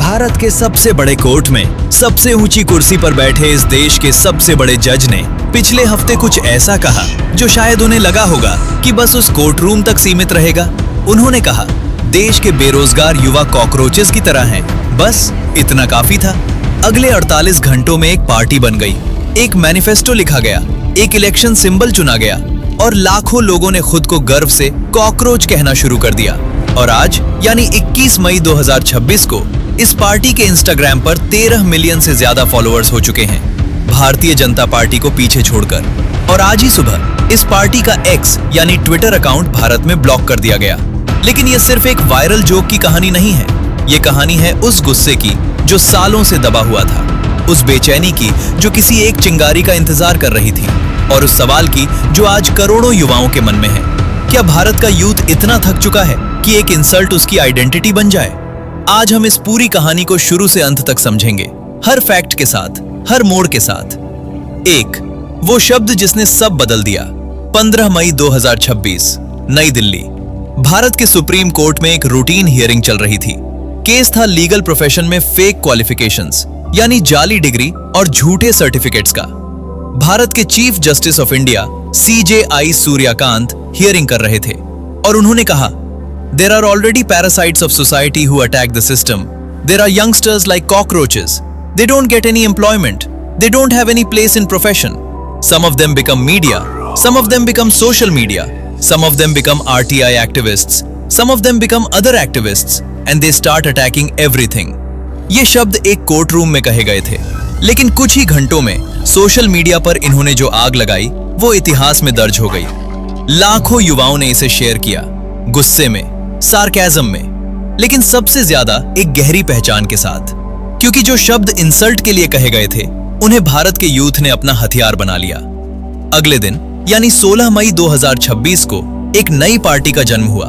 भारत के सबसे बड़े कोर्ट में सबसे ऊंची कुर्सी पर बैठे इस देश के सबसे बड़े जज ने पिछले हफ्ते कुछ ऐसा कहा जो शायद उन्हें लगा होगा कि बस उस कोर्ट रूम तक सीमित रहेगा। उन्होंने कहा, देश के बेरोजगार युवा कॉकरोचेस की तरह हैं, बस इतना काफी था। अगले 48 घंटों में एक पार्टी बन गई, एक मैनिफेस्टो लिखा गया, एक इलेक्शन सिंबल चुना गया और लाखों लोगों ने खुद को गर्व से कॉकरोच कहना शुरू कर दिया। और आज यानी 21 मई 2026 को इस पार्टी के इंस्टाग्राम पर 13 मिलियन से ज्यादा फॉलोअर्स हो चुके हैं, भारतीय जनता पार्टी को पीछे छोड़कर। और आज ही सुबह इस पार्टी का एक्स यानी ट्विटर अकाउंट भारत में ब्लॉक कर दिया गया। लेकिन यह सिर्फ एक वायरल जोक की कहानी नहीं है, ये कहानी है उस गुस्से की जो सालों से दबा हुआ था, उस बेचैनी की जो किसी एक चिंगारी का इंतजार कर रही थी, और उस सवाल की जो आज करोड़ों युवाओं के मन में है। क्या भारत का यूथ इतना थक चुका है कि एक इंसल्ट उसकी आइडेंटिटी बन जाए? आज हम इस पूरी कहानी को शुरू से अंत तक समझेंगे, हर फैक्ट के साथ, हर मोड़ के साथ। एक, वो शब्द जिसने सब बदल दिया। 15 मई 2026, नई दिल्ली। भारत के सुप्रीम कोर्ट में एक रूटीन हियरिंग चल रही थी। केस था लीगल प्रोफेशन में फेक क्वालिफिकेशंस यानी जाली डिग्री और झूठे सर्टिफिकेट्स का। भारत के chief justice of India CJI Suryakant hearing कर रहे थे और उन्होंने कहा, There are already parasites of society who attack the system. There are youngsters like cockroaches. They don't get any employment. They don't have any place in profession. Some of them become media. Some of them become social media. Some of them become RTI activists. Some of them become other activists. And they start attacking everything. ये शब्द एक court room में कहे गए थे, लेकिन कुछ ही घंटों में सोशल मीडिया पर इन्होंने जो आग लगाई वो इतिहास में दर्ज हो गई। लाखों युवाओं ने इसे शेयर किया, गुस्से में, सार्केज़म में, लेकिन सबसे ज्यादा एक गहरी पहचान के साथ, क्योंकि जो शब्द इंसल्ट के लिए कहे गए थे उन्हें भारत के यूथ ने अपना हथियार बना लिया। अगले दिन यानी 16 मई 2026 को एक नई पार्टी का जन्म हुआ,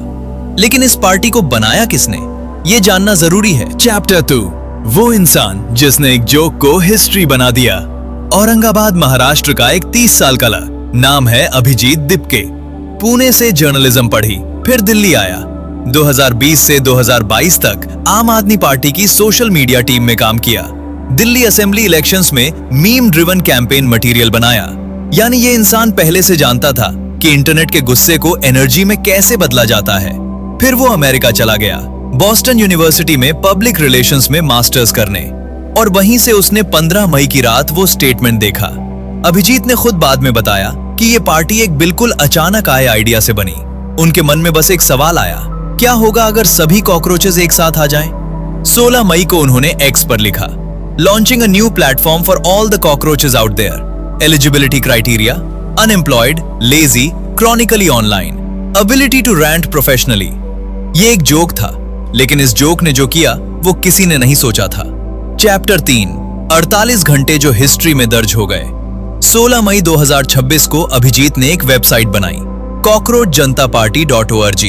लेकिन इस पार्टी को बनाया किसने, ये जानना जरूरी है। चैप्टर 2, वो इंसान जिसने एक जोक को हिस्ट्री बना दिया। औरंगाबाद महाराष्ट्र का एक 30 साल का नाम है अभिजीत दिपके। पुणे से जर्नलिज्म पढ़ी, फिर दिल्ली आया। 2020 से 2022 तक आम आदमी पार्टी की सोशल मीडिया टीम में काम किया। दिल्ली असेंबली इलेक्शंस में मीम ड्रिवन कैंपेन मटेरियल बनाया। यानी ये इंसान पहले से जानता था कि इंटरनेट के गुस्से को एनर्जी में कैसे बदला जाता है। फिर वो अमेरिका चला गया, बॉस्टन यूनिवर्सिटी में पब्लिक रिलेशंस में मास्टर्स करने, और वहीं से उसने 15 मई की रात वो स्टेटमेंट देखा। अभिजीत ने खुद बाद में बताया कि ये पार्टी एक बिल्कुल अचानक आए आइडिया से बनी। उनके मन में बस एक सवाल आया, क्या होगा अगर सभी कॉकरोचेस एक साथ आ जाएं? 16 मई को उन्होंने एक्स पर लिखा, launching a new platform for all the cockroaches out there. Eligibility criteria, unemployed, lazy, chronically online, ability to rant professionally. ये एक जोक था, लेकिन इस जोक ने जो किया वो किसी ने नहीं सोचा था। चैप्टर 3, 48 घंटे जो हिस्ट्री में दर्ज हो गए। 16 मई 2026 को अभिजीत ने एक वेबसाइट बनाई, cockroachjntaparty.org।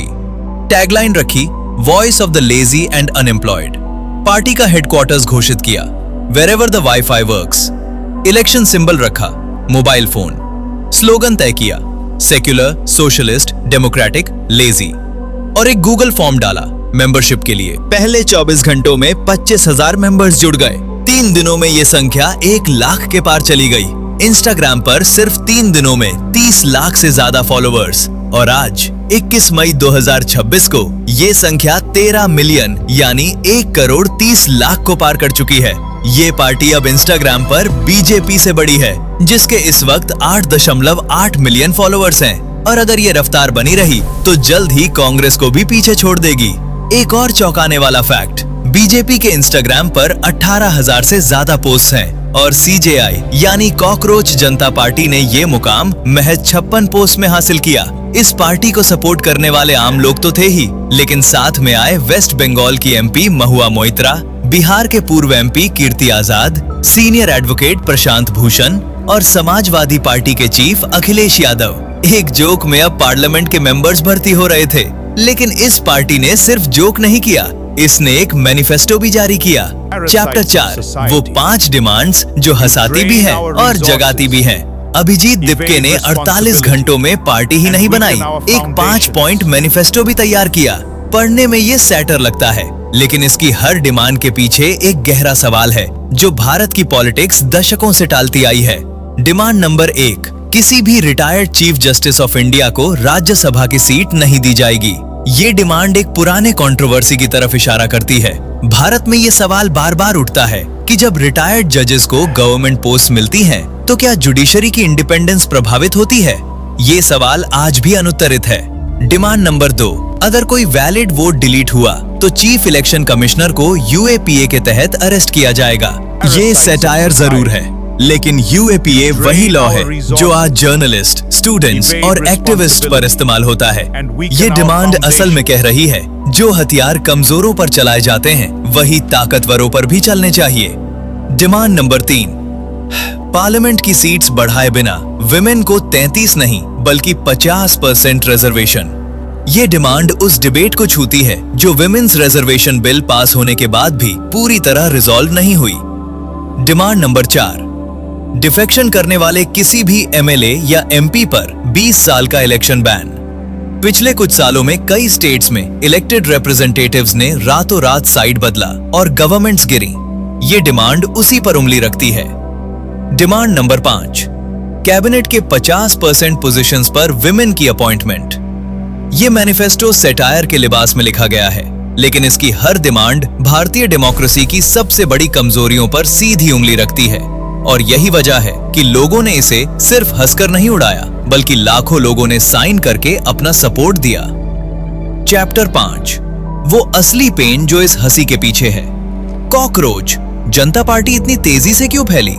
टैगलाइन रखी, voice of the lazy and unemployed. Party का हेडक्वार्टर्स घोषित किया, wherever the wifi works. Election symbol रखा, मोबाइल फोन। स्लोगन तय किया, सेक्युलर, सोशलिस्ट, डेमोक्रेटिक, लेजी। और एक गूगल फॉर्म डाला मेंबरशिप के लिए। पहले 24 घंटों में 25,000 मेंबर्स जुड़ गए। 3 दिनों में ये संख्या 1 लाख के पार चली गई। इंस्टाग्राम पर सिर्फ 3 दिनों में 30 लाख से ज्यादा फॉलोअर्स। और आज 21 मई 2026 को ये संख्या 13 मिलियन यानी 1 करोड़ 30 लाख को पार कर चुकी है। ये पार्टी अब इंस्टाग्राम पर बीजेपी से बड़ी है, जिसके इस वक्त 8.8 मिलियन फॉलोअर्स हैं। और अगर ये रफ्तार बनी रही तो जल्द ही कांग्रेस को भी पीछे छोड़ देगी। एक और चौंकाने वाला फैक्ट, बीजेपी के इंस्टाग्राम पर 18,000 से ज्यादा पोस्ट हैं और CJI यानी कॉकरोच जनता पार्टी ने ये मुकाम महज 56 पोस्ट में हासिल किया। इस पार्टी को सपोर्ट करने वाले आम लोग तो थे ही, लेकिन साथ में आए वेस्ट बंगाल की MP महुआ मोइत्रा, बिहार के पूर्व MP Kirti Azad, senior advocate Prashant Bhushan और समाजवादी पार्टी के चीफ अखिलेश यादव। एक जोक में अब पार्लियामेंट के मेंबर्स भर्ती हो रहे थे, लेकिन इस पार्टी ने सिर्फ जोक नहीं किया, इसने एक मैनिफेस्टो भी जारी किया। चैप्टर 4, वो 5 डिमांड्स जो हंसाती भी हैं और जगाती भी हैं। अभिजीत दिपके ने 48 घंटों में पार्टी ही नहीं बनाई, एक 5 पॉइंट मैनिफेस्टो भी तैयार किया। पढ़ने में ये सैटर लगता है, लेकिन इसकी हर डिमांड के पीछे एक गहरा सवाल है जो भारत की पॉलिटिक्स दशकों से टालती आई है। डिमांड नंबर 1, किसी भी retired chief justice of India को राज्यसभा की सीट नहीं दी जाएगी। ये डिमांड एक पुराने कंट्रोवर्सी की तरफ इशारा करती है। भारत में ये सवाल बार बार उठता है कि जब रिटायर्ड जजेस को गवर्नमेंट पोस्ट मिलती हैं, तो क्या जुडिशरी की इंडिपेंडेंस प्रभावित होती है? ये सवाल आज भी अनुत्तरित है। डिमांड नंबर 2, अगर कोई वैलिड वोट डिलीट हुआ तो चीफ इलेक्शन कमिश्नर को यूएपीए के तहत अरेस्ट किया जाएगा। ये सैटायर जरूर है, लेकिन यूएपीए वही लॉ है जो आज जर्नलिस्ट, स्टूडेंट्स और एक्टिविस्ट पर इस्तेमाल होता है। ये डिमांड असल में कह रही है जो हथियार कमजोरों पर चलाए जाते हैं वही ताकतवरों पर भी चलने चाहिए। डिमांड नंबर 3, पार्लियामेंट की सीट्स बढ़ाए बिना विमेन को 33 नहीं बल्कि 50% रिजर्वेशन। ये डिमांड उस डिबेट को छूती है जो विमेन्स रिजर्वेशन बिल पास होने के बाद भी पूरी तरह रिजॉल्व नहीं हुई। डिमांड नंबर 4, डिफेक्शन करने वाले किसी भी एमएलए या एमपी पर 20 साल का इलेक्शन बैन। पिछले कुछ सालों में कई स्टेट्स में इलेक्टेड रिप्रेजेंटेटिव्स ने रातों रात साइड बदला और गवर्नमेंट्स गिरी। ये डिमांड उसी पर उंगली रखती है। डिमांड नंबर 5, कैबिनेट के 50% पोजीशंस पर विमेन की अपॉइंटमेंट। ये मैनिफेस्टो सेटायर के लिबास में लिखा गया है, लेकिन इसकी हर डिमांड भारतीय डेमोक्रेसी की सबसे बड़ी कमजोरियों पर सीधी उंगली रखती है। और यही वजह है कि लोगों ने इसे सिर्फ हंसकर नहीं उड़ाया, बल्कि लाखों लोगों ने साइन करके अपना सपोर्ट दिया। चैप्टर 5, वो असली पेन जो इस हंसी के पीछे है। कॉकरोच। जनता पार्टी इतनी तेजी से क्यों फैली?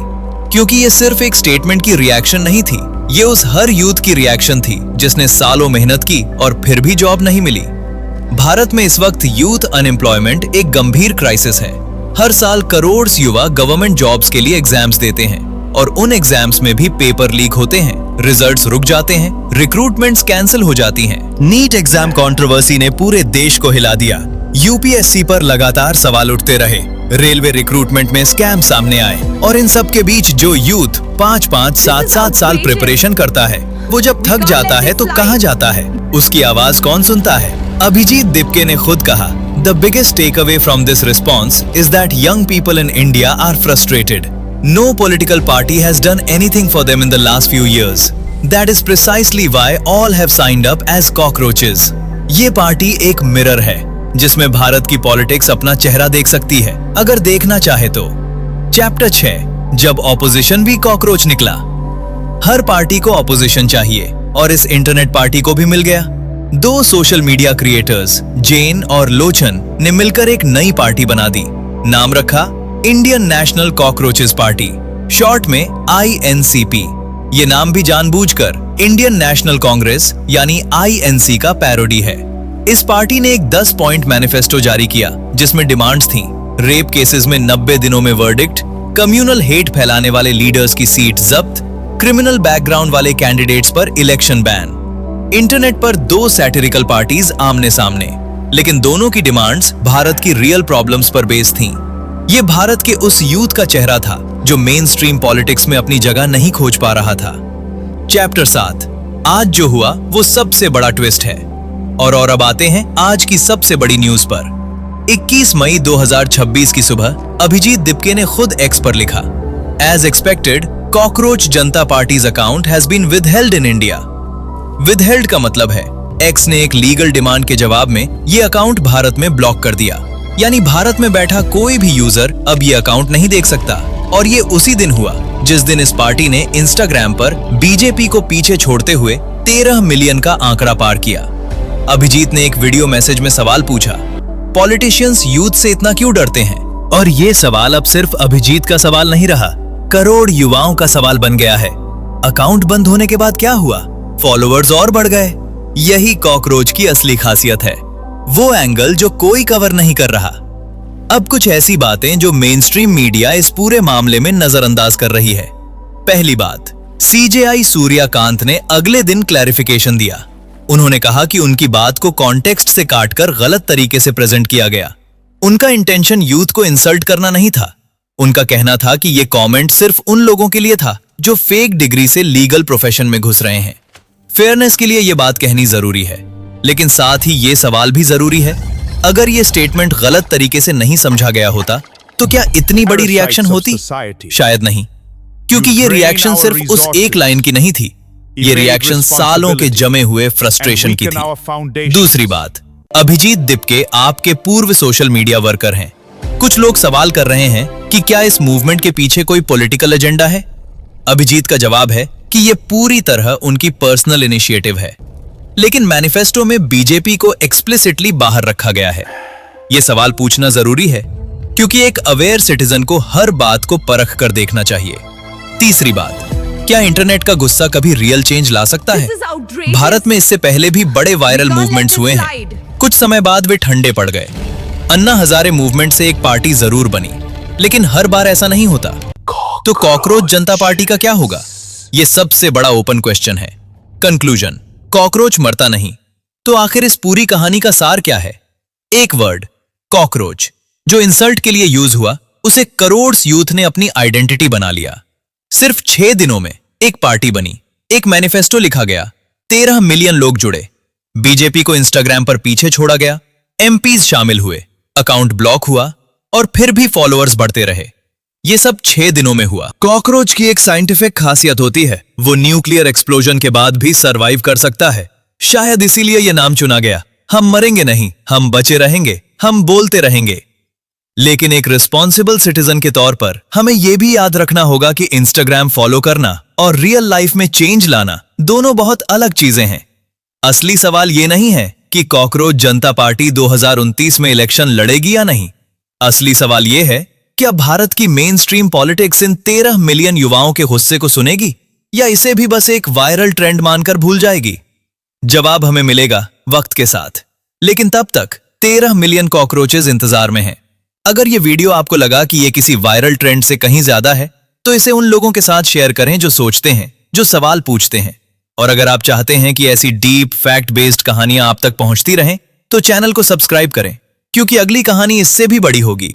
क्योंकि ये सिर्फ एक स्टेटमेंट की रिएक्शन नहीं थी, ये उस हर यूथ की रिएक्शन थी जिसने सालों मेहनत की और फिर भी जॉब नहीं मिली। भारत में इस वक्त यूथ अनएम्प्लॉयमेंट एक गंभीर क्राइसिस है। हर साल करोड़ युवा गवर्नमेंट जॉब्स के लिए एग्जाम्स देते हैं और उन एग्जाम्स में भी पेपर लीक होते हैं, रिजल्ट्स रुक जाते हैं, रिक्रूटमेंट्स कैंसिल हो जाती हैं। नीट एग्जाम कंट्रोवर्सी ने पूरे देश को हिला दिया। यूपीएससी पर लगातार सवाल उठते रहे, रेलवे रिक्रूटमेंट में स्कैम सामने आए और इन सब के बीच जो यूथ 5-5, 7-7 साल प्रिपरेशन करता है, वो जब थक जाता है तो कहां जाता है? उसकी आवाज कौन सुनता है? अभिजीत दिपके ने खुद कहा, The biggest takeaway from this response is that young people in India are frustrated. No political party has done anything for them in the last few years. That is precisely why all have signed up as cockroaches. ये party एक mirror है जिसमें भारत की politics अपना चेहरा देख सकती है, अगर देखना चाहे तो। चैप्टर 6, जब ऑपोजिशन भी कॉकरोच निकला। हर पार्टी को ऑपोजिशन चाहिए और इस इंटरनेट पार्टी को भी मिल गया। 2 सोशल मीडिया क्रिएटर्स जैन और लोचन ने मिलकर एक नई पार्टी बना दी। नाम रखा Indian national cockroaches party, short में INCP। ये नाम भी जानबूझकर इंडियन नेशनल कांग्रेस यानी INC का पैरोडी है। इस पार्टी ने एक 10 पॉइंट मैनिफेस्टो जारी किया जिसमें डिमांड्स थीं, रेप केसेस में 90 दिनों में वर्डिक्ट, कम्युनल हेट फैलाने वाले लीडर्स की सीट जब्त, क्रिमिनल बैकग्राउंड वाले कैंडिडेट्स पर इलेक्शन बैन। इंटरनेट पर 2 सैटिरिकल पार्टीज आमने सामने, लेकिन दोनों की डिमांड्स भारत की रियल प्रॉब्लम्स पर बेस्ड थीं। ये भारत के उस यूथ का चेहरा था जो मेन स्ट्रीम पॉलिटिक्स में अपनी जगह नहीं खोज पा रहा था। चैप्टर 7, आज जो हुआ वो सबसे बड़ा ट्विस्ट है। और अब आते हैं आज की सबसे बड़ी न्यूज पर। 21 मई 2026 की सुबह अभिजीत दिपके ने खुद एक्स पर लिखा, as expected cockroach Janta party's account has been withheld in India. Withheld का मतलब है एक्स ने एक लीगल डिमांड के जवाब में ये अकाउंट भारत में ब्लॉक कर दिया, यानी भारत में बैठा कोई भी यूजर अब ये अकाउंट नहीं देख सकता। और ये उसी दिन हुआ जिस दिन इस पार्टी ने इंस्टाग्राम पर बीजेपी को पीछे छोड़ते हुए 13 मिलियन का आंकड़ा पार किया। अभिजीत ने एक वीडियो मैसेज में सवाल पूछा, पॉलिटिशियंस यूथ से इतना क्यों डरते हैं? और ये सवाल अब सिर्फ अभिजीत का सवाल नहीं रहा, करोड़ युवाओं का सवाल बन गया है। अकाउंट बंद होने के बाद क्या हुआ? फॉलोअर्स और बढ़ गए। यही कॉकरोच की असली खासियत है, वो एंगल जो कोई कवर नहीं कर रहा। अब कुछ ऐसी बातें जो मेनस्ट्रीम मीडिया इस पूरे मामले में नजरअंदाज कर रही है। पहली बात, CJI सूर्यकांत ने अगले दिन क्लैरिफिकेशन दिया। उन्होंने कहा कि उनकी बात को कॉन्टेक्स्ट से काटकर गलत तरीके से प्रेजेंट किया गया। उनका इंटेंशन यूथ को इंसल्ट करना नहीं था। उनका कहना था कि यह कमेंट सिर्फ उन लोगों के लिए था जो फेक डिग्री से लीगल प्रोफेशन में घुस रहे हैं। फेयरनेस के लिए यह बात कहनी जरूरी है, लेकिन साथ ही यह सवाल भी जरूरी है, अगर ये स्टेटमेंट गलत तरीके से नहीं समझा गया होता तो क्या इतनी बड़ी रिएक्शन होती? शायद नहीं, क्योंकि ये रिएक्शन सिर्फ उस एक लाइन की नहीं थी, ये रिएक्शन सालों के जमे हुए फ्रस्ट्रेशन की थी। दूसरी बात, अभिजीत दिपके आपके पूर्व सोशल मीडिया वर्कर हैं। कुछ लोग सवाल कर रहे हैं कि क्या इस मूवमेंट के पीछे कोई पॉलिटिकल एजेंडा है? अभिजीत का जवाब है कि ये पूरी तरह उनकी पर्सनल इनिशिएटिव है, लेकिन मैनिफेस्टो में बीजेपी को एक्सप्लिसिटली बाहर रखा गया है। यह सवाल पूछना जरूरी है क्योंकि एक अवेयर सिटीजन को हर बात को परख कर देखना चाहिए। तीसरी बात, क्या इंटरनेट का गुस्सा कभी रियल चेंज ला सकता है? भारत में इससे पहले भी बड़े वायरल मूवमेंट्स हुए हैं। कुछ समय बाद वे ठंडे पड़ गए। अन्ना हजारे मूवमेंट से एक पार्टी जरूर बनी, लेकिन हर बार ऐसा नहीं होता। तो कॉकरोच जनता पार्टी का क्या होगा? यह सबसे बड़ा ओपन क्वेश्चन है। कंक्लूजन, कॉकरोच मरता नहीं। तो आखिर इस पूरी कहानी का सार क्या है? एक वर्ड, कॉकरोच, जो इंसल्ट के लिए यूज हुआ, उसे करोड़ यूथ ने अपनी आइडेंटिटी बना लिया। सिर्फ 6 दिनों में एक पार्टी बनी, एक मैनिफेस्टो लिखा गया, 13 मिलियन लोग जुड़े, बीजेपी को इंस्टाग्राम पर पीछे छोड़ा गया, एमपीज शामिल हुए, अकाउंट ब्लॉक हुआ और फिर भी फॉलोअर्स बढ़ते रहे। ये सब 6 दिनों में हुआ। कॉकरोच की एक साइंटिफिक खासियत होती है, वो न्यूक्लियर एक्सप्लोजन के बाद भी सरवाइव कर सकता है। शायद इसीलिए यह नाम चुना गया। हम मरेंगे नहीं, हम बचे रहेंगे, हम बोलते रहेंगे। लेकिन एक रिस्पॉन्सिबल सिटीजन के तौर पर हमें यह भी याद रखना होगा कि इंस्टाग्राम फॉलो करना और रियल लाइफ में चेंज लाना दोनों बहुत अलग चीजें हैं। असली सवाल यह नहीं है कि कॉकरोच जनता पार्टी 2029 में इलेक्शन लड़ेगी या नहीं। असली सवाल यह है, क्या भारत की main stream politics in 13 million युवाओं के गुस्से को सुनेगी या इसे भी बस एक वायरल ट्रेंड मानकर भूल जाएगी? जवाब हमें मिलेगा वक्त के साथ, लेकिन तब तक 13 मिलियन कॉकरोचेस इंतजार में हैं। अगर ये वीडियो आपको लगा कि ये किसी वायरल ट्रेंड से कहीं ज्यादा है, तो इसे उन लोगों के साथ शेयर करें जो सोचते हैं, जो सवाल पूछते हैं। और अगर आप चाहते हैं कि ऐसी डीप फैक्ट बेस्ड कहानियां आप तक पहुंचती रहें, तो चैनल को सब्सक्राइब करें, क्योंकि अगली कहानी इससे भी बड़ी होगी।